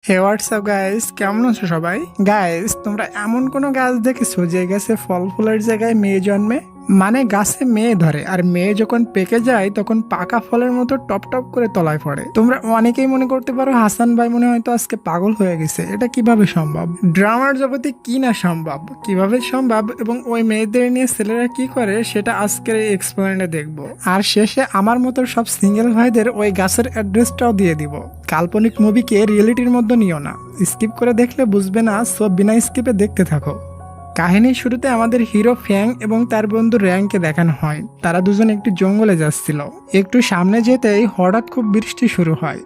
হে WhatsApp guys, কেমন আছো সবাই? গাইস, তোমরা এমন কোনো গাছ দেখেছো যে গাছে ফল ফুলের জায়গায় মেয়ে জন্মে? মানে গাছে মেয়ে ধরে আর মেয়ে যখন পেকে যায় তখন পাকা ফলের মতো টপ টপ করে তলায় পড়ে। তোমরা অনেকেই মনে করতে পারো হাসান ভাই মনে হয়তো আজকে পাগল হয়ে গেছে, এটা কিভাবে সম্ভব? ড্রামার জগতে কি না সম্ভব, কিভাবে সম্ভব এবং ওই মেয়েদের নিয়ে ছেলেরা কি করে সেটা আজকের এই এক্সপ্লেনে দেখবো। আর শেষে আমার মতো সব সিঙ্গেল ভাইদের ওই গাছের অ্যাড্রেসটাও দিয়ে দিব। কাল্পনিক মুভিকে রিয়েলিটির মধ্যে নিও না, স্কিপ করে দেখলে বুঝবে না, সব বিনা স্কিপে দেখতে থাকো। কাহিনীর শুরুতে আমাদের হিরো ফ্যাং এবং তার বন্ধু র্যাংকে দেখানো হয়। তারা দুজন একটি জঙ্গলে যাচ্ছিল। একটু সামনে যেতেই হঠাৎ খুব বৃষ্টি শুরু হয়।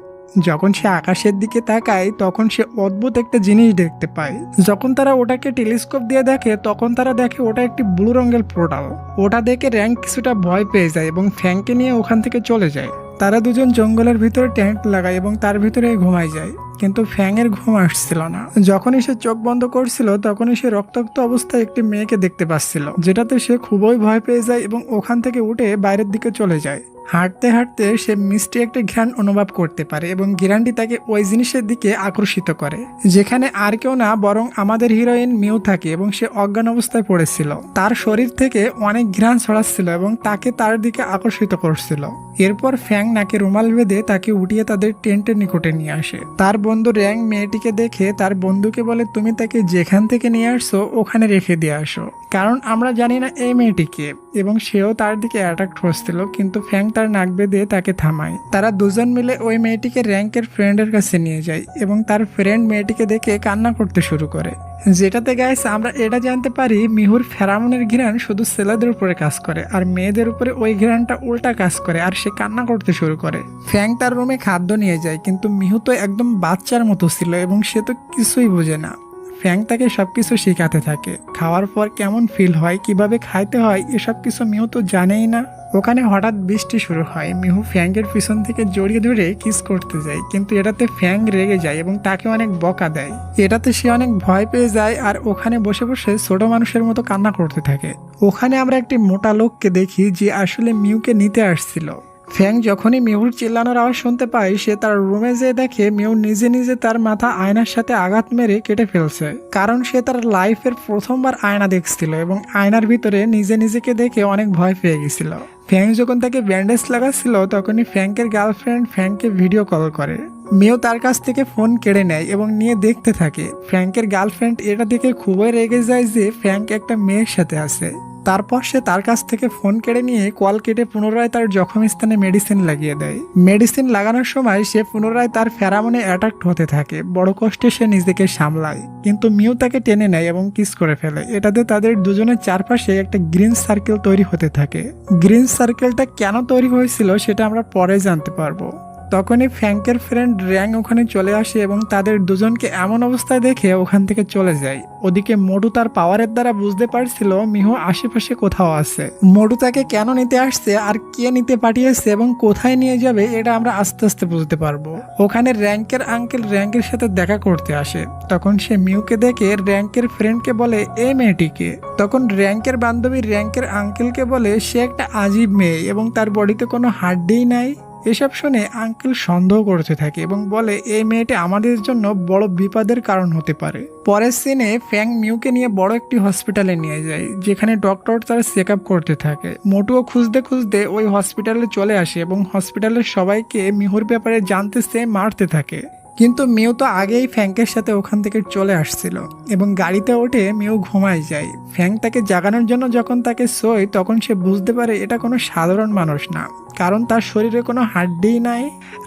যখন সে আকাশের দিকে তাকায় তখন সে অদ্ভুত একটা জিনিস দেখতে পায়। যখন তারা ওটাকে টেলিস্কোপ দিয়ে দেখে তখন তারা দেখে ওটা একটি ব্লু রঙের পোর্টাল। ওটা দেখে র্যাঙ্ক কিছুটা ভয় পেয়ে যায় এবং ফ্যাংকে নিয়ে ওখান থেকে চলে যায়। তারা দুজন জঙ্গলের ভিতরে ট্যাঙ্ক লাগায় এবং তার ভিতরে ঘুমায় যায়, কিন্তু ফ্যাংয়ের ঘুম আসছিল না। যখনই সে চোখ বন্ধ করছিল তখনই সে রক্তাক্ত অবস্থায় একটি মেয়েকে দেখতে পাচ্ছিল, যেটাতে সে খুবই ভয় পেয়ে যায় এবং ওখান থেকে উঠে বাইরের দিকে চলে যায়। হাঁটতে হাঁটতে সে মিষ্টি একটা ঘ্রাণ অনুভব করতে পারে এবং ঘ্রাণটি তাকে ওই জিনিসের দিকে আকর্ষিত করে, যেখানে আর কেউ না বরং আমাদের হিরোইন মিউ থাকে এবং সে অজ্ঞান অবস্থায় পড়েছিল। তার শরীর থেকে অনেক ঘ্রাণ ছড়াচ্ছিল এবং তাকে তার দিকে আকর্ষিত করছিল। এরপর ফ্যাং নাকে রুমাল বেঁধে তাকে উঠিয়ে তাদের টেন্টের নিকটে নিয়ে আসে। তার বন্ধু র্যাং মেয়েটিকে দেখে তার বন্ধুকে বলে, তুমি তাকে যেখান থেকে নিয়ে আসছো ওখানে রেখে দিয়ে আসো, কারণ আমরা জানি না এই মেয়েটিকে। এবং সেও তার দিকে অ্যাট্রাক্ট হচ্ছিল, কিন্তু ফ্যাং তার নাক বেঁধে তাকে থামায়। তারা দুজন মিলে ওই মেয়েটিকে র্যাঙ্কের ফ্রেন্ডের কাছে নিয়ে যায় এবং তার ফ্রেন্ড মেয়েটিকে দেখে কান্না করতে শুরু করে। যেটাতে গাইস আমরা এটা জানতে পারি মিহুর ফেরামনের ঘ্রাণ শুধু ছেলেদের উপরে কাজ করে আর মেয়েদের উপরে ওই ঘ্রাণটা উল্টা কাজ করে, আর সে কান্না করতে শুরু করে। ফ্যাং তার রুমে খাদ্য নিয়ে যায়, কিন্তু মিহু তো একদম বাচ্চার মতো ছিল এবং সে তো কিছুই বোঝে না। ফ্যাং তাকে সবকিছু শেখাতে থাকে, খাওয়ার পর কেমন ফিল হয়, কিভাবে খাইতে হয়, এসব কিছু মিহু তো জানেই না। ওখানে হঠাৎ বৃষ্টি শুরু হয়। মিহু ফ্যাংয়ের পিছন থেকে জড়িয়ে ধরে কিস করতে যায়, কিন্তু এটাতে ফ্যাং রেগে যায় এবং তাকে অনেক বকা দেয়। এটাতে সে অনেক ভয় পেয়ে যায় আর ওখানে বসে বসে ছোট মানুষের মতো কান্না করতে থাকে। ওখানে আমরা একটি মোটা লোককে দেখি যে আসলে মিউকে নিতে আসছিল। ফ্যাং যখনই মিহুর চিল্লানোর আওয়াজ শুনতে পায় সে তার রুমে যেয়ে দেখে মিহু নিজে নিজে তার মাথা আয়নার সাথে আঘাত মেরে কেটে ফেলছে, কারণ সে তার লাইফের প্রথমবার আয়না দেখছিল এবং আয়নার ভিতরে নিজে নিজেকে দেখে অনেক ভয় পেয়ে গেছিল। ফ্যাং যখন তাকে ব্যান্ডেজ লাগাচ্ছিল তখনই ফ্যাংকের গার্লফ্রেন্ড ফ্যাংকে ভিডিও কল করে। মেয়েও তার কাছ থেকে ফোন কেড়ে নেয় এবং নিয়ে দেখতে থাকে। ফ্র্যাঙ্কের গার্লফ্রেন্ড এটা দেখে খুবই রেগে যায় যে ফ্র্যাঙ্ক একটা মেয়ের সাথে আছে। তারপর সে তার কাছ থেকে ফোন কেড়ে নিয়ে কল কেটে পুনরায় তার জখম স্থানে মেডিসিন লাগিয়ে দেয়। মেডিসিন লাগানোর সময় সে পুনরায় তার ফেরামনে অ্যাটাক্ট হতে থাকে। বড় কষ্টে সে নিজেকে সামলায়, কিন্তু মিউ তাকে টেনে নেয় এবং কিস করে ফেলে। এটাতে তাদের দুজনের চারপাশে একটা গ্রিন সার্কেল তৈরি হতে থাকে। গ্রিন সার্কেলটা কেন তৈরি হয়েছিল সেটা আমরা পরে জানতে পারবো। তখনই ফ্যাংকের ফ্রেন্ড র্যাং ওখানে চলে আসে এবং তাদের দুজনকে এমন অবস্থায় দেখে ওখান থেকে চলে যায়। ওদিকে মোটু তার পাওয়ারের দ্বারা বুঝতে পারছিল মিহু আশেপাশে কোথাও আছে। মোটু তাকে কেন নিতে আসছে আর কে নিতে পাঠিয়েছে এবং কোথায় নিয়ে যাবে এটা আমরা আস্তে আস্তে বুঝতে পারবো। ওখানে র্যাঙ্কের আঙ্কেল র্যাঙ্কের সাথে দেখা করতে আসে। তখন সে মিউকে দেখে র্যাঙ্কের ফ্রেন্ডকে বলে, এই মেয়েটিকে। তখন র্যাঙ্কের বান্ধবী র্যাঙ্কের আঙ্কেলকে বলে সে একটা আজীব মেয়ে এবং তার বডিতে কোনো হাড্ডিই নাই। এসব শুনে আঙ্কেল সন্দেহ করতে থাকে এবং বলে এই মেয়েটি আমাদের জন্য বড় বিপদের কারণ হতে পারে। পরের সিনে ফ্যাং মিউকে নিয়ে বড় একটি হসপিটালে নিয়ে যায়, যেখানে ডক্টর তার চেক আপ করতে থাকে। মোটুও খুঁজতে খুঁজতে ওই হসপিটালে চলে আসে এবং হসপিটালের সবাইকে মিহুর ব্যাপারে জানতে চেয়ে মারতে থাকে। কিন্তু মিউ তো আগেই ফ্যাংকের সাথে ওখান থেকে চলে আসছিল এবং গাড়িতে ওঠে মিউ ঘুমায় যায়। ফ্যাং তাকে জাগানোর জন্য যখন তাকে শোয় তখন সে বুঝতে পারে এটা কোনো সাধারণ মানুষ না, কারণ তার শরীরে কোনো হাড্ডিই নাই।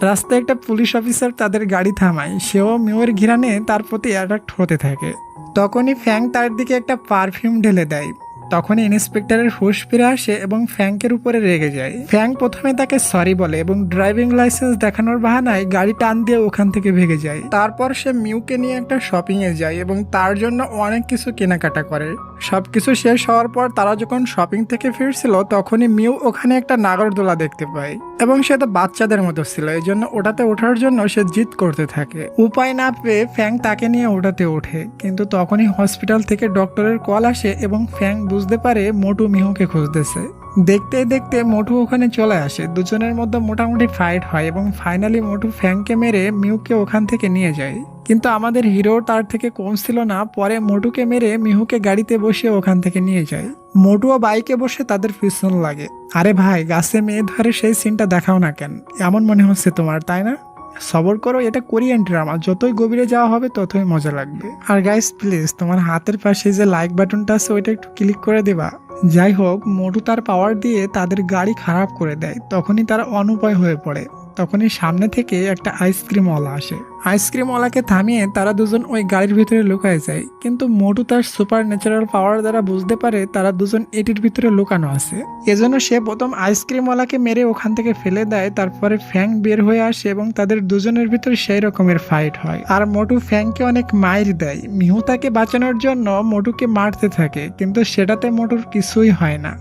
রাস্তায় একটা পুলিশ অফিসার তাদের গাড়ি থামায়, সেও মিউর ঘিরানে তার প্রতি অ্যাট্রাক্ট হতে থাকে। তখনই ফ্যাং তার দিকে একটা পারফিউম ঢেলে দেয়। তখনই ইন্সপেক্টরের হুঁশ ফিরে আসে এবং ফ্যাংকের উপরে রেগে যায়। ফ্যাং প্রথমে তাকে সরি বলে এবং ড্রাইভিং লাইসেন্স দেখানোর বাহানায় গাড়ি টান দিয়ে ওখান থেকে ভেগে যায়। তারপর সে মিউকে নিয়ে একটা শপিং এ যায় এবং তার জন্য অনেক কিছু কেনাকাটা করে। সবকিছু শেষ হওয়ার পর তারা যখন শপিং থেকে ফিরছিল তখনই মিউ ওখানে একটা নাগরদোলা দেখতে পায় এবং সে তো বাচ্চাদের মতো ছিল, এই জন্য ওটাতে ওঠার জন্য সে জিদ করতে থাকে। উপায় না পেয়ে ফ্যাং তাকে নিয়ে ওটাতে ওঠে, কিন্তু তখনই হসপিটাল থেকে ডক্টরের কল আসে এবং ফ্যাং বুঝতে পারে মোটু মিহুকে খুঁজতেছে। দেখতে দেখতে মোটু ওখানে চলে আসে। দুজনের মধ্যে মোটামুটি ফাইট হয় এবং ফাইনালি মোটু ফ্যাংকে মেরে মিউকে ওখান থেকে নিয়ে যায়। কিন্তু আমাদের হিরো তার থেকে কম ছিল না, পরে মোটুকে মেরে মিহুকে গাড়িতে বসে ওখান থেকে নিয়ে যায়। মোটুও বাইকে বসে তাদের পিছন লাগে। আরে ভাই, গাছে মেয়ে ধরে সেই সিনটা দেখাও না কেন? এমন মনে হচ্ছে তোমার, তাই না? সবর করো, এটা কোরিয়ান ড্রামা, যতই গভীরে যাওয়া হবে ততই মজা লাগবে। আর গাইস প্লিজ, তোমার হাতের পাশে যে লাইক বাটনটা আছে ওইটা একটু ক্লিক করে দিবা। যাই হোক, মোটু তার পাওয়ার দিয়ে তাদের গাড়ি খারাপ করে দেয়। তখনই তারা অনুপায় হয়ে পড়ে। তখনই সামনে থেকে একটা আইসক্রিমওয়ালা আসে। আইসক্রিমওয়ালাকে থামিয়ে তারা দুজন ওই গাড়ির ভিতরে লুকায় যায়। কিন্তু মোটু তার সুপার ন্যাচারাল পাওয়ার দ্বারা বুঝতে পারে তারা দুজন এটির ভিতরে লুকানো আছে। এজন্য সে প্রথম আইসক্রিমওয়ালাকে মেরে ওখান থেকে ফেলে দেয়। তারপরে ফ্যাং বের হয়ে আসে এবং তাদের দুজনের ভিতরে সেই রকমের ফাইট হয়। আর মোটু ফ্যাংকে অনেক মাইর দেয়। মিহু তাকে বাঁচানোর জন্য মোটুকে মারতে থাকে, কিন্তু সেটাতে মোটুর কিছুই হয় না।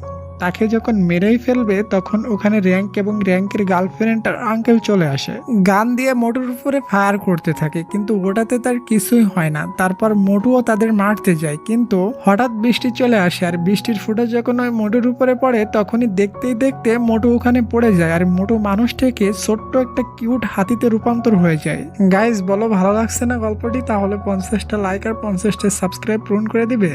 তাকে যখন মেরেই ফেলবে তখন ওখানে র্যাঙ্ক এবং র্যাঙ্কের গার্লফ্রেন্ড আর আঙ্কেল চলে আসে। গান দিয়ে মোটুর উপরে ফায়ার করতে থাকে, কিন্তু ওটাতে তার কিছুই হয় না। তারপর মোটুও তাদের মারতে যায়, কিন্তু হঠাৎ বৃষ্টি চলে আসে। আর বৃষ্টির ফোঁটা যখন ওই মোটুর উপরে পড়ে তখনই দেখতেই দেখতে মোটু ওখানে পড়ে যায়। আর মোটু মানুষ থেকে ছোট্ট একটা কিউট হাতিতে রূপান্তর হয়ে যায়। গাইজ বলো, ভালো লাগছে না গল্পটি? তাহলে 50টা লাইক আর 50টা সাবস্ক্রাইব পূরণ করে দিবে।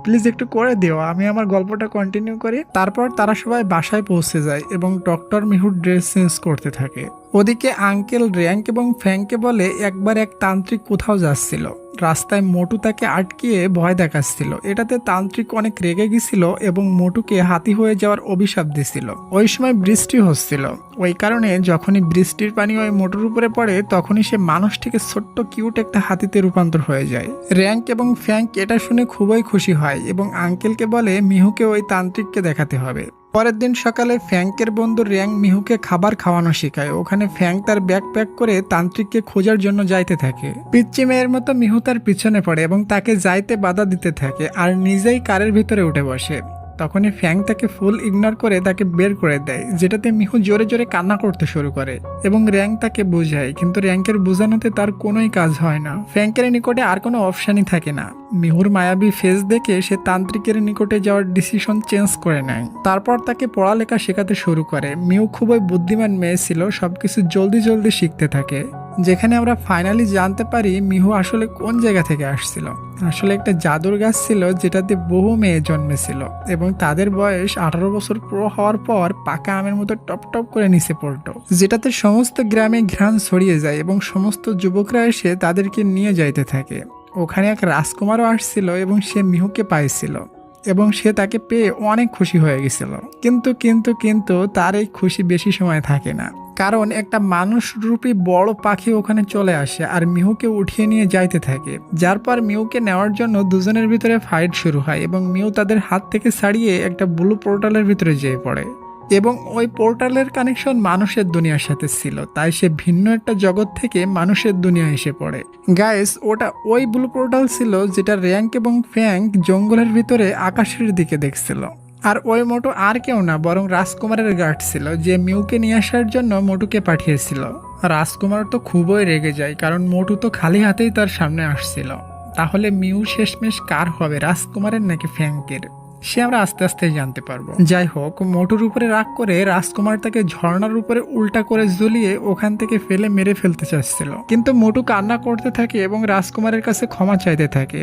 প্লিজ একটু করে দিও, আমি আমার গল্পটা কন্টিনিউ করি। তারপর তারা সবাই বাসায় পৌঁছে যায় এবং ডক্টর মিহুর ড্রেস চেঞ্জ করতে থাকে। ওদিকে আঙ্কেল র্যাঙ্ক এবং ফ্যাংকে বলে একবার এক তান্ত্রিক কোথাও যাচ্ছিল। রাস্তায় মোটু তাকে আটকিয়ে ভয় দেখাচ্ছিল। এটাতে তান্ত্রিক অনেক রেগে গেছিল এবং মোটুকে হাতি হয়ে যাওয়ার অভিশাপ দিছিল। ওই সময় বৃষ্টি হচ্ছিল, ওই কারণে যখনই বৃষ্টির পানি ওই মোটুর উপরে পড়ে তখনই সে মানুষ থেকে ছোট্ট কিউট একটা হাতিতে রূপান্তর হয়ে যায়। র্যাঙ্ক এবং ফ্যাংক এটা শুনে খুবই খুশি হয় এবং আঙ্কেলকে বলে মিহুকে ওই তান্ত্রিককে দেখাতে হবে। পরের দিন সকালে ফ্যাংকের বন্ধু র্যাঙ্ক মিহুকে খাবার খাওয়ানো শেখায়। ওখানে ফ্যাংক তার ব্যাগ প্যাক করে তান্ত্রিককে খোঁজার জন্য যাইতে থাকে। পিচ্চি মেয়ের মতো মিহু তার পিছনে পড়ে এবং তাকে যাইতে বাধা দিতে থাকে আর নিজেই কারের ভিতরে উঠে বসে। তখনই ফ্যাং তাকে ফুল ইগনোর করে তাকে বের করে দেয়, যেটাতে মিহু জোরে জোরে কান্না করতে শুরু করে এবং র্যাঙ্ক তাকে বোঝায়, কিন্তু র্যাঙ্কের বোঝানোতে তার কোনোই কাজ হয় না। ফ্যাংকের নিকটে আর কোনো অপশানই থাকে না। মিহুর মায়াবী ফেস দেখে সে তান্ত্রিকের নিকটে যাওয়ার ডিসিশন চেঞ্জ করে নেয়। তারপর তাকে পড়ালেখা শেখাতে শুরু করে। মিহু খুবই বুদ্ধিমান মেয়ে ছিল, সবকিছু জলদি জলদি শিখতে থাকে। যেখানে আমরা ফাইনালি জানতে পারি মিহু আসলে কোন জায়গা থেকে আসছিল। আসলে একটা জাদুর গাছ ছিল যেটাতে বহু মেয়ে জন্মেছিল এবং তাদের বয়স 18 বছর পুরো হওয়ার পর পাকা আমের মতো টপ টপ করে নিচে পড়তো, যেটাতে সমস্ত গ্রামে ঘ্রাণ ছড়িয়ে যায় এবং সমস্ত যুবকরা এসে তাদেরকে নিয়ে যাইতে থাকে। ওখানে এক রাজকুমারও আসছিল এবং সে মিহুকে পাইছিল এবং সে তাকে পেয়ে অনেক খুশি হয়ে গেছিল। কিন্তু কিন্তু কিন্তু তার এই খুশি বেশি সময় থাকে না, কারণ একটা মানুষরূপী বড় পাখি ওখানে চলে আসে আর মিহুকে উঠিয়ে নিয়ে যাইতে থাকে। যার পর মিহুকে নেওয়ার জন্য দুজনের ভিতরে ফাইট শুরু হয় এবং মিহু তাদের হাত থেকে ছাড়িয়ে একটা ব্লু পোর্টালের ভিতরে যেয়ে পড়ে এবং ওই পোর্টালের কানেকশন মানুষের দুনিয়ার সাথে ছিল, তাই সে ভিন্ন একটা জগৎ থেকে মানুষের দুনিয়া এসে পড়ে। গাইস, ওটা ওই ব্লু পোর্টাল ছিল যেটা র্যাঙ্ক এবং ফ্যাংক জঙ্গলের ভিতরে আকাশের দিকে দেখছিল। আর ওই মোটু আর কেউ না, বরং রাজকুমারের গার্ড ছিল, যে মিউকে নিয়ে আসার জন্য মোটুকে পাঠিয়েছিল। রাজকুমার তো খুবই রেগে যায়, কারণ মোটু তো খালি হাতেই তার সামনে আসছিল। তাহলে মিউ শেষমেশ কার হবে, রাজকুমারের নাকি ফ্যাংকের? সে আমরা আস্তে আস্তে জানতে পারবো। যাই হোক, মোটুর উপরে রাগ করে রাজকুমার তাকে ঝর্ণার উপরে উল্টা করে ঝুলিয়ে ওখান থেকে ফেলে মেরে ফেলতে চাচ্ছিল, কিন্তু মোটু কান্না করতে থাকে এবং রাজকুমারের কাছে ক্ষমা চাইতে থাকে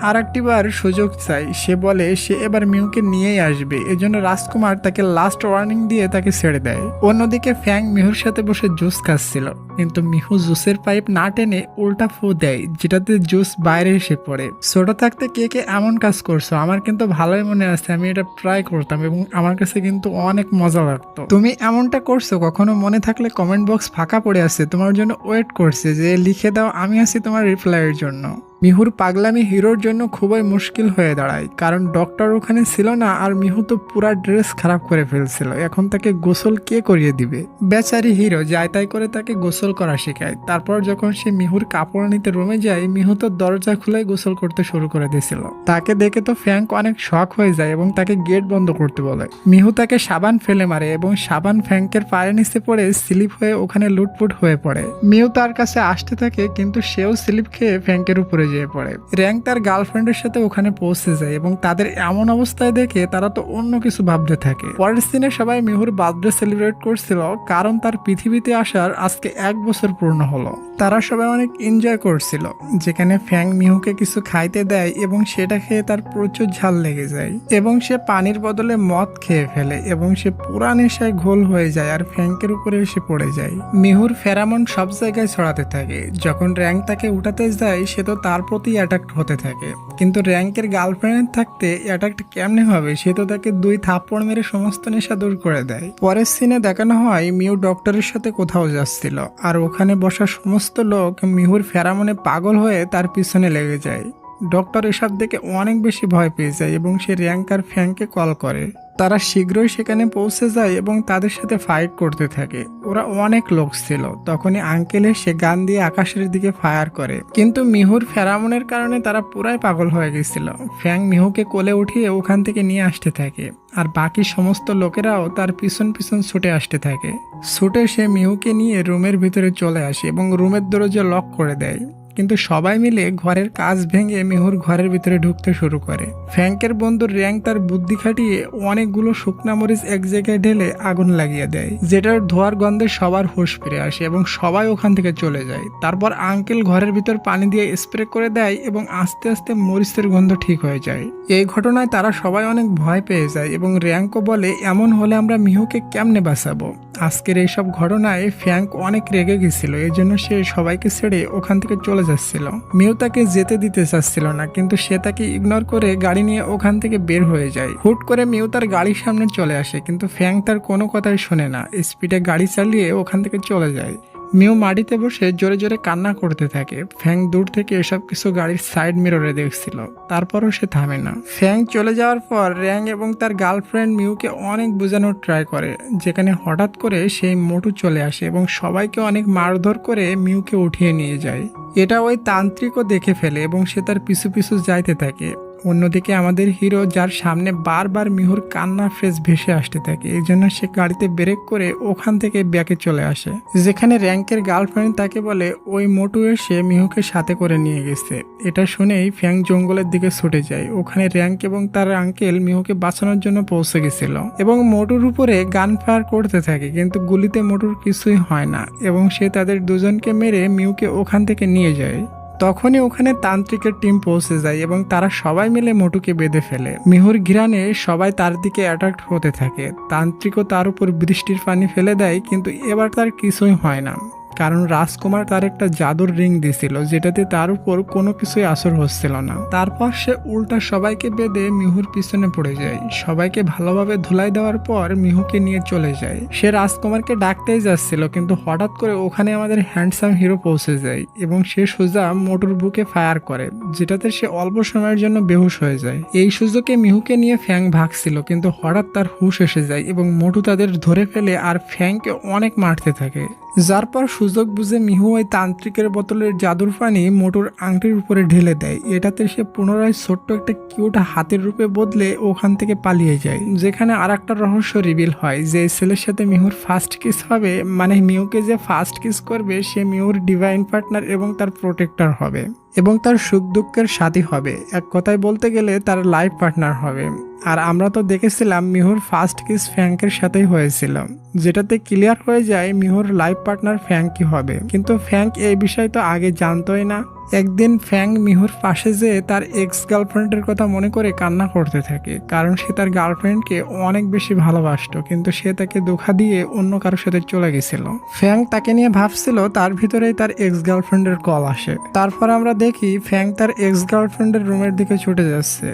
আর একটিবার সুযোগ চাই। সে বলে সে এবার মিহুকে নিয়েই আসবে, এজন্য রাজকুমার তাকে লাস্ট ওয়ার্নিং দিয়ে তাকে ছেড়ে দেয়। অন্যদিকে ফ্যাং মিহুর সাথে বসে জুস খাচ্ছিল, কিন্তু মিহু জুসের পাইপ না টেনে উল্টা ফু দেয়, যেটাতে জুস বাইরে এসে পড়ে। ছোট থাকতে কে কে এমন কাজ করছো? আমার কিন্তু ভালোই মনে আছে, আমি এটা ট্রাই করতাম এবং আমার কাছে কিন্তু অনেক মজা লাগতো। তুমি এমনটা করছো কখনো? মনে থাকলে কমেন্ট বক্স ফাঁকা পড়ে আছে, তোমার জন্য ওয়েট করছে, যে লিখে দাও, আমি আছি তোমার রিপ্লাইয়ের জন্য। মিহুর পাগলামি হিরোর জন্য খুবই মুশকিল হয়ে দাঁড়ায়, কারণ ডক্টর ওখানে ছিল না আর মিহু তো পুরা ড্রেস খারাপ করে ফেলছিল। এখন তাকে গোসল কে করিয়ে দিবে? বেচারি হিরো যাই তাই করে তাকে গোসল করা শেখায়। তারপর যখন সে মিহুর কাপড় নিতে রুমে যায়, মিহু তো দরজা খুলে গোসল করতে শুরু করে দিয়েছিল। তাকে দেখে তো ফ্যাংক অনেক শক হয়ে যায় এবং তাকে গেট বন্ধ করতে বলে। মিহু তাকে সাবান ফেলে মারে এবং সাবান ফ্যাংকের পায়ের নিচে পড়ে স্লিপ হয়ে ওখানে লুটপুট হয়ে পড়ে। মিহু তার কাছে আসতে থাকে, কিন্তু সেও স্লিপ খেয়ে ফ্যাংকের উপরে যেয়ে পড়ে। র্যাঙ্ক তার গার্লফ্রেন্ডের সাথে ওখানে পৌঁছে যায় এবং তাদের এমন অবস্থায় দেখে তারা তো অন্য কিছু ভাবতে থাকে। পরের দিনে সবাই মিহুর বার্থডে সেলিব্রেট করছিল, কারণ তার পৃথিবীতে আসার আজকে 1 বছর পূর্ণ হলো। তারা সবাই অনেক এনজয় করছিল, যেখানে ফ্যাং মিহুকে কিছু খাইতে দেয় এবং সেটা খেয়ে তার প্রচুর ঝাল লেগে যায় এবং সে পানির বদলে মদ খেয়ে ফেলে এবং সে পুরা নেশায় ঘোল হয়ে যায় আর ফ্যাংকের উপরে এসে পড়ে যায়। মিহুর ফেরামন সব জায়গায় ছড়াতে থাকে। যখন র্যাঙ্ক তাকে উঠাতে যায় সে তো তার প্রতি অ্যাট্রাক্ট হতে থাকে, কিন্তু র্যাঙ্কের গার্লফ্রেন্ড থাকতে অ্যাট্রাক্ট কেমনে হবে? সে তো তাকে 2 থাপ্পড় মেরে সমস্ত নেশা দূর করে দেয়। পরের সিনে দেখানো হয় মিহু ডক্টরের সাথে কোথাও যাচ্ছিল আর ওখানে বসা সমস্ত লোক মিহুর ফেরামনে পাগল হয়ে তার পিছনে লেগে যায়। ডক্টর এসব দেখে অনেক বেশি ভয় পেয়ে যায় এবং সে র্যাঙ্ক আর ফ্যাংকে কল করে। তারা শীঘ্রই সেখানে পৌঁছে যায় এবং তাদের সাথে ফাইট করতে থাকে। ওরা অনেক লোক ছিল। তখনই আঙ্কেল এসে গান দিয়ে আকাশের দিকে ফায়ার করে, কিন্তু মিহুর ফেরামনের কারণে তারা পুরাই পাগল হয়ে গেছিল। ফ্যাং মিহুকে কোলে উঠিয়ে ওখান থেকে নিয়ে আসতে থাকে আর বাকি সমস্ত লোকেরাও তার পিছন পিছন ছুটে আসতে থাকে। ছুটে সে মিহুকে নিয়ে রুমের ভিতরে চলে আসে এবং রুমের দরজা লক করে দেয়, কিন্তু সবাই মিলে ঘরের কাজ ভেঙে মিহুর ঘরের ভিতরে ঢুকতে শুরু করে। ফ্যাংকের বন্ধু র্যাঙ্ক তার বুদ্ধি খাটিয়ে অনেকগুলো শুকনা মরিচ এক জায়গায় ঢেলে আগুন লাগিয়ে দেয়, যেটার ধোয়ার গন্ধে সবার হুঁশ ফিরে আসে এবং সবাই ওখান থেকে চলে যায়। তারপর আঙ্কেল ঘরের ভিতর পানি দিয়ে স্প্রে করে দেয় এবং আস্তে আস্তে মরিচের গন্ধ ঠিক হয়ে যায়। এই ঘটনায় তারা সবাই অনেক ভয় পেয়ে যায় এবং র্যাঙ্কও বলে, এমন হলে আমরা মিহুকে কেমনে বাঁচাবো? আজকের এইসব ঘটনায় ফ্যাঙ্ক অনেক রেগে গেছিল, এই জন্য সে সবাইকে ছেড়ে ওখান থেকে চলে যাচ্ছিল। মিহু তাকে যেতে দিতে চাচ্ছিল না, কিন্তু সে তাকে ইগনোর করে গাড়ি নিয়ে ওখান থেকে বের হয়ে যায়। হুট করে মিহু তার গাড়ির সামনে চলে আসে, কিন্তু ফ্যাঙ্ক তার কোনো কথাই শোনে না, স্পিডে গাড়ি চালিয়ে ওখান থেকে চলে যায়। মিউ মাটিতে বসে জোরে জোরে কান্না করতে থাকে। ফ্যাং দূর থেকে এসব কিছু গাড়ির সাইড মিররে দেখছিল, তারপরও সে থামে না। ফ্যাং চলে যাওয়ার পর র্যাং এবং তার গার্লফ্রেন্ড মিউকে অনেক বোঝানোর ট্রাই করে, যেখানে হঠাৎ করে সেই মোটু চলে আসে এবং সবাইকে অনেক মারধর করে মিউকে উঠিয়ে নিয়ে যায়। এটা ওই তান্ত্রিকও দেখে ফেলে এবং সে তার পিছু পিছু যাইতে থাকে। অন্যদিকে আমাদের হিরো, যার সামনে বারবার মিহুর কান্নার ফেস ভেসে আসতে থাকে, এই জন্য সে গাড়িতে ব্রেক করে ওখান থেকে ব্যাকে চলে আসে, যেখানে র্যাঙ্কের গার্লফ্রেন্ড তাকে বলে ওই মোটু এসে মিহুকে সাথে করে নিয়ে গেছে। এটা শুনেই ফ্যাং জঙ্গলের দিকে ছুটে যায়। ওখানে র্যাঙ্ক এবং তার আঙ্কেল মিহুকে বাঁচানোর জন্য পৌঁছে গেছিল এবং মোটুর উপরে গান ফায়ার করতে থাকে, কিন্তু গুলিতে মোটুর কিছুই হয় না এবং সে তাদের দুজনকে মেরে মিহুকে ওখান থেকে নিয়ে যায়। তখনই ওখানে তান্ত্রিকের টিম পৌঁছে যায় এবং তারা সবাই মিলে মোটুকে বেঁধে ফেলে। মিহুর ঘিরানে সবাই তার দিকে অ্যাট্রাক্ট হতে থাকে। তান্ত্রিকও তার উপর বৃষ্টির পানি ফেলে দেয়, কিন্তু এবার তার কিছুই হয় না, কারণ রাজকুমার তার একটা জাদুর রিং দিছিল, যেটাতে তার উপর কোনো কিছুই আসর হচ্ছিল না। তারপর সে উল্টা সবাইকে বেঁধে মিহুর পিছনে পড়ে যায়। সবাইকে ভালোভাবে ধুলাই দেওয়ার পর মিহুকে নিয়ে চলে যায়। সে রাজকুমারকে ডাকতেই যাচ্ছিল, কিন্তু হঠাৎ করে ওখানে আমাদের হ্যান্ডসাম হিরো পৌঁছে যায় এবং সে সোজা মোটুর বুকে ফায়ার করে, যেটাতে সে অল্প সময়ের জন্য বেহুশ হয়ে যায়। এই সুযোগে মিহুকে নিয়ে ফ্যাং ভাগছিল, কিন্তু হঠাৎ তার হুশ এসে যায় এবং মোটু তাদের ধরে ফেলে আর ফ্যাংকে অনেক মারতে থাকে, যার পর সুযোগ বুঝে মিহু ওই তান্ত্রিকের বোতলের জাদুর পানি মোটুর আংটির উপরে ঢেলে দেয়। এটাতে সে পুনরায় ছোট্ট একটা কিউট হাতের রূপে বদলে ওখান থেকে পালিয়ে যায়, যেখানে আর একটা রহস্য রিভিল হয় যে ছেলের সাথে মিহুর ফার্স্ট কিস হবে, মানে মিহুকে যে ফার্স্ট কিস করবে সে মিহুর ডিভাইন পার্টনার এবং তার প্রোটেক্টর হবে এবং তার সুখ দুঃখের সাথী হবে। এক কথায় বলতে গেলে তার লাইফ পার্টনার হবে। আর আমরা তো দেখেছিলাম মিহুর ফার্স্ট কিস ফ্যাঙ্কের সাথেই হয়েছিল, যেটাতে ক্লিয়ার হয়ে যায় মিহুর লাইফ পার্টনার ফ্যাঙ্কই হবে, কিন্তু ফ্যাঙ্ক এই বিষয় তো আগে জানতোই না। একদিন ফ্যাং মিহুর পাশে যেয়ে তার এক্স গার্লফ্রেন্ডের কথা মনে করে কান্না করতে থাকে, কারণ সে তার গার্লফ্রেন্ডকে অনেক বেশি ভালোবাসতো, কিন্তু সে তাকে ধোঁকা দিয়ে অন্য কারোর সাথে চলে গেছিল। ফ্যাং তাকে নিয়ে ভাবছিল, তার ভিতরেই তার এক্স গার্লফ্রেন্ডের কল আসে। তারপর আমরা দেখি ফ্যাং তার এক্স গার্লফ্রেন্ডের রুমের দিকে ছুটে যাচ্ছে।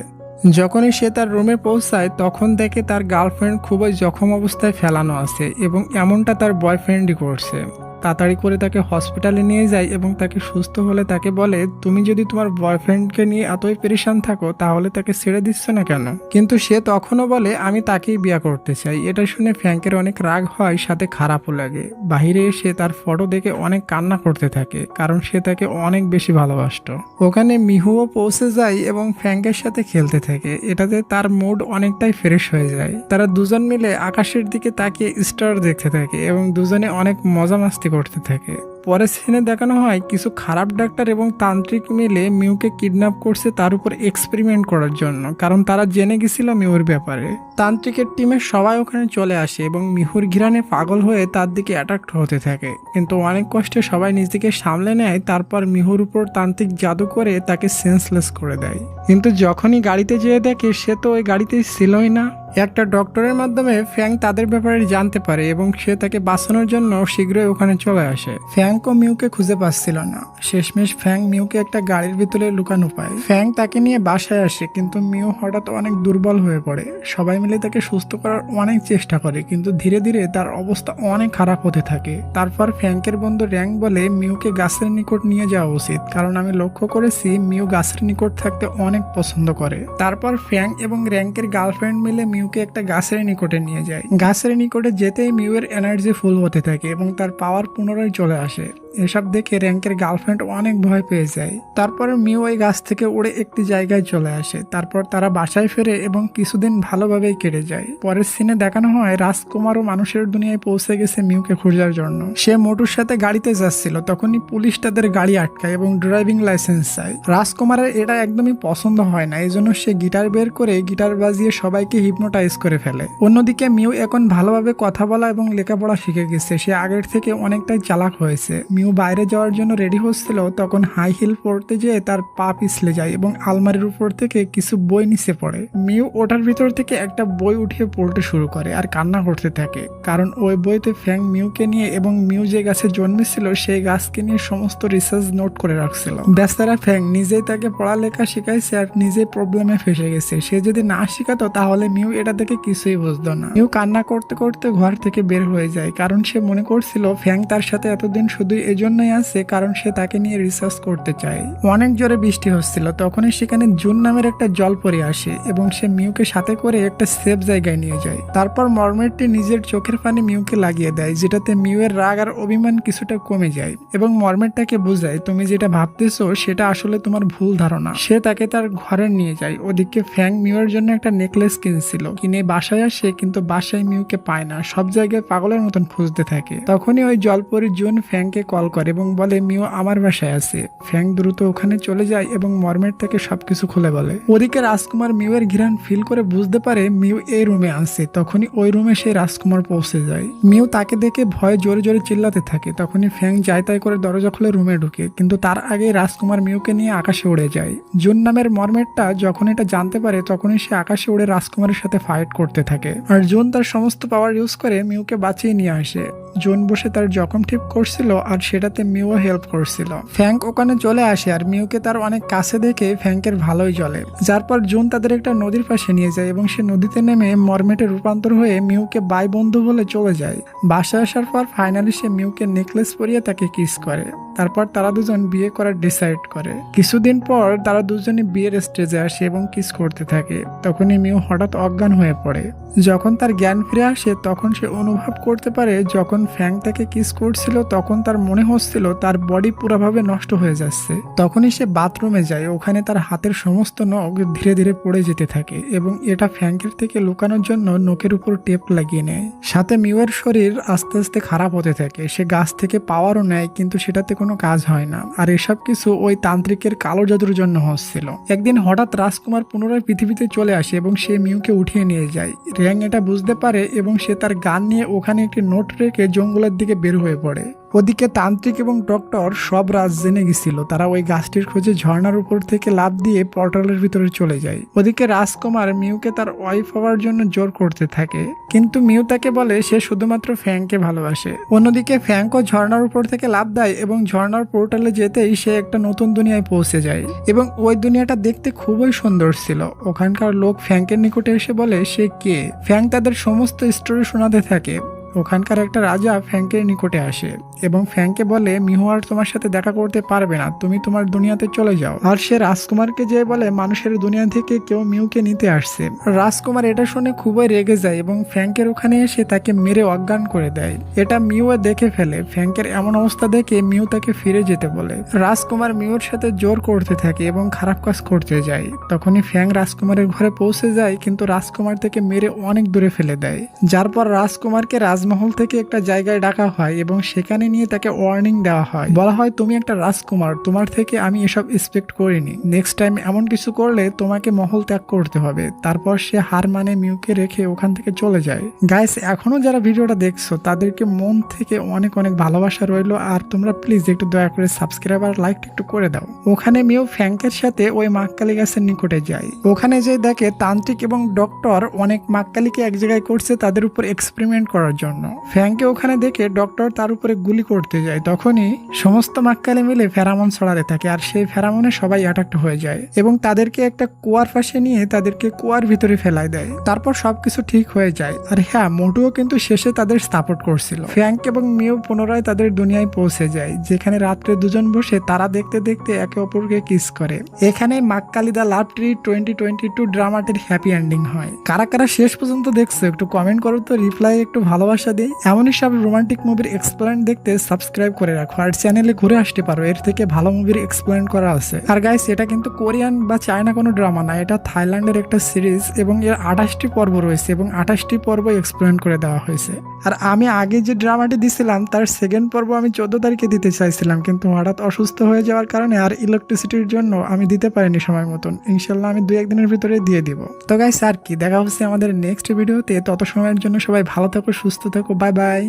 যখনই সে তার রুমে পৌঁছায় তখন দেখে তার গার্লফ্রেন্ড খুবই জখম অবস্থায় ফেলানো আছে এবং এমনটা তার বয়ফ্রেন্ডই করছে। তাড়াতাড়ি করে তাকে হসপিটালে নিয়ে যায় এবং তাকে সুস্থ হলে তাকে বলে, তুমি যদি তোমার বয়ফ্রেন্ডকে নিয়ে এতই পেরেশান থাকো তাহলে তাকে ছেড়ে দিচ্ছ না কেন? কিন্তু সে তখনও বলে, আমি তাকেই বিয়ে করতে চাই। এটা শুনে ফ্যাঙ্কের অনেক রাগ হয়, সাথে খারাপও লাগে। বাহিরে এসে তার ফটো দেখে অনেক কান্না করতে থাকে, কারণ সে তাকে অনেক বেশি ভালোবাসতো। ওখানে মিহুও পৌঁছে যায় এবং ফ্যাঙ্কের সাথে খেলতে থাকে। এটাতে তার মুড অনেকটাই ফ্রেশ হয়ে যায়। তারা দুজন মিলে আকাশের দিকে তাকিয়ে স্টার দেখতে থাকে এবং দুজনে অনেক মজা মাস্তি করতে থাকে। পরের সিনে দেখানো হয় কিছু খারাপ ডাক্তার এবং তান্ত্রিক মিলে মিউকে কিডন্যাপ করছে তার উপর এক্সপেরিমেন্ট করার জন্য, কারণ তারা জেনে গেছিল মিহুর ব্যাপারে। তান্ত্রিকের টিমের সবাই ওখানে চলে আসে এবং মিহুর ঘিরানে পাগল হয়ে তার দিকে অ্যাট্রাক্ট হতে থাকে, কিন্তু অনেক কষ্টে সবাই নিজেকে সামলে নেয়। তারপর মিহুর উপর তান্ত্রিক জাদু করে তাকে সেন্সলেস করে দেয়। কিন্তু যখনই গাড়িতে যেয়ে দেখে সে তো ওই গাড়িতে ছিলই না। একটা ডক্টরের মাধ্যমে ফ্যাং তাদের ব্যাপারে জানতে পারে এবং সে তাকে বাঁচানোর জন্য শীঘ্রই ওখানে চলে আসে। ফ্যাংও মিউকে খুঁজে পাচ্ছিল না। শেষমেশ ফ্যাং মিউকে একটা গাড়ির ভিতরে লুকানো পায়। ফ্যাং তাকে নিয়ে বাসায় আসে, কিন্তু মিউ হঠাৎ অনেক দুর্বল হয়ে পড়ে। সবাই মিলে তাকে সুস্থ করার অনেক চেষ্টা করে, কিন্তু ধীরে ধীরে তার অবস্থা অনেক খারাপ হতে থাকে। তারপর ফ্যাংকের বন্ধু র্যাং বলে মিউকে গাছের নিকট নিয়ে যাওয়া উচিত, কারণ আমি লক্ষ্য করেছি মিউ গাছের নিকট থাকতে অনেক পছন্দ করে। তারপর ফ্যাং এবং র্যাংকের গার্লফ্রেন্ড মিলে মিউকে একটা গাছের নিকটে নিয়ে যায়। গাছের নিকটে যেতেই মিউয়ের এনার্জি ফুল হতে থাকে এবং তার পাওয়ার পুনরায় চলে আসে। এসব দেখে র্যাংকের গার্লফ্রেন্ড অনেক ভয় পেয়ে যায়। তারপর মিউ ওই গাছ থেকে উড়ে একটি জায়গায় চলে আসে। তারপর তারা বাসায় ফেরে এবং কিছুদিন ভালোভাবেই কেটে যায়। পরের সিনে দেখানো হয় রাজকুমারও মানুষের দুনিয়ায় পৌঁছে গেছে মিউকে খোঁজার জন্য। সে মোটুর সাথে গাড়িতে যাচ্ছিল, তখনই পুলিশ তাদের গাড়ি আটকায় এবং ড্রাইভিং লাইসেন্স চায়। রাজকুমারের এটা একদমই পছন্দ হয় না, এই জন্য সে গিটার বের করে গিটার বাজিয়ে সবাইকে হিপনোটাইজ করে ফেলে। অন্যদিকে মিউ এখন ভালোভাবে কথা বলা এবং লেখাপড়া শিখে গেছে। সে আগের থেকে অনেকটাই চালাক হয়েছে। মিউ বাইরে যাওয়ার জন্য রেডি হচ্ছিল, তখন হাই হিল পড়তে যেয়ে তার পা পিছলে যায় এবং আলমারির উপর থেকে কিছু বই নিচে পড়ে। মিউ ওটার ভিতর থেকে একটা বই উঠিয়ে পড়তে শুরু করে আর কান্না করতে থাকে, কারণ ওই বইতে ফ্যাং মিউকে নিয়ে এবং মিউ যে গাছে জন্মেছিল সেই গাছকে নিয়ে সমস্ত রিসার্চ নোট করে রাখছিল। বেচারা ফ্যাং নিজেই তাকে পড়ালেখা শিখাইছে আর নিজেই প্রবলেমে ফেসে গেছে। সে যদি না শিখাতো তাহলে মিউ এটা থেকে কিছুই বুঝতো না। মিউ কান্না করতে করতে ঘর থেকে বের হয়ে যায়, কারণ সে মনে করছিল ফ্যাং তার সাথে এতদিন শুধু এজন্যই আছে কারণ সে তাকে নিয়ে রিসার্চ করতে চায়। অনেক জোরে বৃষ্টি হচ্ছিল, তখনই সেখানে জুন নামের একটা জলপরি আসে এবং সে মিউকে সাথে করে একটা সেফ জায়গায় নিয়ে যায়। তারপর মর্মেটটি নিজের চোখের পানি মিউকে লাগিয়ে দেয়, যেটাতে মিউয়ের রাগ আর অভিমান কিছুটা কমে যায় এবং মর্মেটটাকে বোঝায় তুমি যেটা ভাবতেছো সেটা আসলে তোমার ভুল ধারণা। সে তাকে তার ঘরে নিয়ে যায়। ওদিকে ফ্যাং মিউয়ের জন্য একটা নেকলেস কিনছিল, কিনে বাসায় আসে, কিন্তু বাসায় মিউকে পায় না। সব জায়গায় পাগলের মতন খুঁজতে থাকে। তখনই ওই জলপরি জুন ফ্যাংকে কল করে এবং বলে মিউ আমার বাসায় আছে। ফ্যাং দ্রুত ওখানে চলে যায় এবং মর্মেট তাকে সবকিছু খুলে বলে। ওদিকে রাজকুমার মিউয়ের ঘিরান ফিল করে বুঝতে পারে মিউ এই রুমে আছে। তখনই ওই রুমে সেই রাজকুমার পৌঁছে যায়। মিউ তাকে দেখে ভয়ে জোরে জোরে চিল্লাতে থাকে। তখনই ফ্যাং যায় তাই করে দরজা খুলে রুমে ঢুকে, কিন্তু তার আগে রাজকুমার মিউকে নিয়ে আকাশে উড়ে যায়। জুন নামের মর্মেটটা যখন এটা জানতে পারে তখনই সে আকাশে উড়ে রাজকুমারের সাথে ফাইট করতে থাকে, আর জুন তার সমস্ত পাওয়ার ইউজ করে মিউকে বাঁচিয়ে নিয়ে আসে। জুন বসে তার জখম ঠিক করছিল আর সেটাতে মিউও হেল্প করছিল। ফ্যাংক ওখানে চলে আসে আর মিউকে তার অনেক কাছে দেখে ফ্যাংকের ভালোই জ্বলে, যার পর জুন তাদের একটা নদীর পাশে নিয়ে যায় এবং সে নদীতে নেমে মর্মেটে রূপান্তর হয়ে মিউকে বাই বন্ধু বলে চলে যায়। বাসায় আসার পর ফাইনালি সে মিউকে নেকলেস পরিয়ে তাকে কিস করে। তারপর তারা দুজন বিয়ে করার ডিসাইড করে। কিছুদিন পর তারা দুজনে বিয়ের স্টেজে আসে এবং কিস করতে থাকে। তখনই মিউ হঠাৎ অজ্ঞান হয়ে পড়ে। যখন তার জ্ঞান ফিরে আসে তখন সে অনুভব করতে পারে যখন ফ্যাং তাকে কিস করছিল তখন তার মনে হচ্ছিল তার বডি পুরোভাবে নষ্ট হয়ে যাচ্ছে। তখনই সে বাথরুমে যায়। ওখানে তার হাতের সমস্ত নখ ধীরে ধীরে পড়ে যেতে থাকে এবং এটা ফ্যাংকের থেকে লুকানোর জন্য নখের উপর টেপ লাগিয়ে নেয়। সাথে মিউয়ের শরীর আস্তে আস্তে খারাপ হতে থাকে। সে গাছ থেকে পাওয়ারও নেয়, কিন্তু সেটাতে কোনো কাজ হয় না। আর এসব কিছু ওই তান্ত্রিকের কালো জাদুর জন্য হচ্ছিল। একদিন হঠাৎ রাজকুমার পুনরায় পৃথিবীতে চলে আসে এবং সে মিউকে উঠিয়ে নিয়ে যায়। র্যাং এটা বুঝতে পারে এবং সে তার গান নিয়ে ওখানে একটি নোট রেখে জঙ্গলের দিকে বের হয়ে পড়ে। ওদিকে তান্ত্রিক এবং ডক্টর সব রাজ জেনে গেছিল। তারা ওই গাছটির খোঁজে ঝর্ণার উপর থেকে লাফ দিয়ে পোর্টালের ভিতরে চলে যায়। ওদিকে রাজকুমার মিউকে তার ওয়াইফ হওয়ার জন্য জোর করতে থাকে, কিন্তু মিউ তাকে বলে সে শুধুমাত্র ফ্যাংকে ভালোবাসে। অন্যদিকে ফ্যাংকও ঝর্ণার উপর থেকে লাফ দেয় এবং ঝর্ণার পোর্টালে যেতেই সে একটা নতুন দুনিয়ায় পৌঁছে যায় এবং ওই দুনিয়াটা দেখতে খুবই সুন্দর ছিল। ওখানকার লোক ফ্যাংকের নিকটে এসে বলে সে কে। ফ্যাং তাদের সমস্ত স্টোরি শোনাতে থাকে। ওখানকার একটা রাজা ফ্যাংকের নিকটে আসে এবং ফ্যাংকে বলে মিহু আর তোমার সাথে দেখা করতে পারবে না, তুমি তোমার দুনিয়াতে চলে যাও। আর সে রাজকুমারকে যে বলে মানুষের দুনিয়া থেকে কেউ মিউকে নিতে আসছে। রাজকুমার এটা শুনে খুবই রেগে যায় এবং ফ্যাংকের ওখানে এসে তাকে মেরে অজ্ঞান করে দেয়। এটা মিউও দেখে ফেলে। ফ্যাংকের এমন অবস্থা দেখে মিউ তাকে ফিরে যেতে বলে। রাজকুমার মিউর সাথে জোর করতে থাকে এবং খারাপ কাজ করতে যায়। তখনই ফ্যাং রাজকুমারের ঘরে পৌঁছে যায়, কিন্তু রাজকুমার থেকে মেরে অনেক দূরে ফেলে দেয়, যার পর রাজকুমারকে রাজমহল রাজমহল থেকে একটা জায়গায় ডাকা হয় এবং সেখানে নিয়ে তাকে ওয়ার্নিং দেওয়া হয়, বলা হয় তুমি একটা রাজকুমার, তোমার থেকে আমি এসব এক্সপেক্ট করিনি, নেক্সট টাইম এমন কিছু করলে তোমাকে মহল ত্যাগ করতে হবে। তারপর সে হার মানে মিউকে রেখে ওখান থেকে চলে যায়। গাইস, এখনো যারা ভিডিওটা দেখছো তাদেরকে মন থেকে অনেক অনেক ভালোবাসা রইলো, আর তোমরা প্লিজ একটু দয়া করে সাবস্ক্রাইব আর লাইক একটু করে দাও। ওখানে মিউ ফ্র্যাঙ্কের সাথে ওই মাক্কালি গাছের নিকটে যায়। ওখানে যে দেখে তান্ত্রিক এবং ডক্টর অনেক মাক্কালিকে এক জায়গায় করছে তাদের উপর এক্সপেরিমেন্ট করার জন্য। ফ্র্যাঙ্কে ওখানে দেখে ডক্টর তার উপরে গুলি করতে যায়, তখনই সমস্ত মাক্কালি মিলে ফেরামন ছড়াতে থাকে, আর সেই ফেরামনে সবাই অ্যাট্রাক্ট হয়ে যায় এবং তাদেরকে একটা কুয়ার পাশে নিয়ে তাদেরকে কুয়ার ভিতরে ফেলাই দেয়। তারপর সবকিছু ঠিক হয়ে যায়। আর হ্যাঁ, মোটুও কিন্তু শেষে তাদের সাপোর্ট করছিল। ফ্র্যাঙ্ক এবং মিউ পুনরায় তাদের দুনিয়ায় পৌঁছে যায়, যেখানে রাত্রে দুজন বসে তারা দেখতে দেখতে একে অপরকে কিস করে। এখানে মাক্কালি দা লাভ ট্রি 2022 ড্রামাটির হ্যাপি এন্ডিং হয়। কারা কারা শেষ পর্যন্ত দেখছো একটু কমেন্ট করো তো, রিপ্লাই একটু ভালোবাসা দিই। এমনই সব রোমান্টিক মুভির এক্সপ্লেন দেখতে সাবস্ক্রাইব করে রাখো, আর চ্যানেলে ঘুরে আসতে পারো, এর থেকে ভালো মুভির এক্সপ্লেন করা আছে। আর গাইস, এটা কিন্তু কোরিয়ান বা চায়না কোনো ড্রামা না, এটা থাইল্যান্ডের একটা সিরিজ এবং এর 28টি পর্ব রয়েছে এবং 28টি পর্ব এক্সপ্লেন করে দেওয়া হয়েছে। আর আমি আগে যে ড্রামাটি দিছিলাম তার সেকেন্ড পর্ব আমি 14 তারিখে দিতে চাইছিলাম, কিন্তু হঠাৎ অসুস্থ হয়ে যাওয়ার কারণে আর ইলেকট্রিসিটির জন্য আমি দিতে পারিনি সময় মতন। ইনশাল্লাহ আমি 2-1 দিনের ভিতরে দিয়ে দিব। তো গাইস, আর কি, দেখা হচ্ছে আমাদের নেক্সট ভিডিওতে। তত সময়ের জন্য সবাই ভালো থাকো, সুস্থ থাকো, বাই বাই।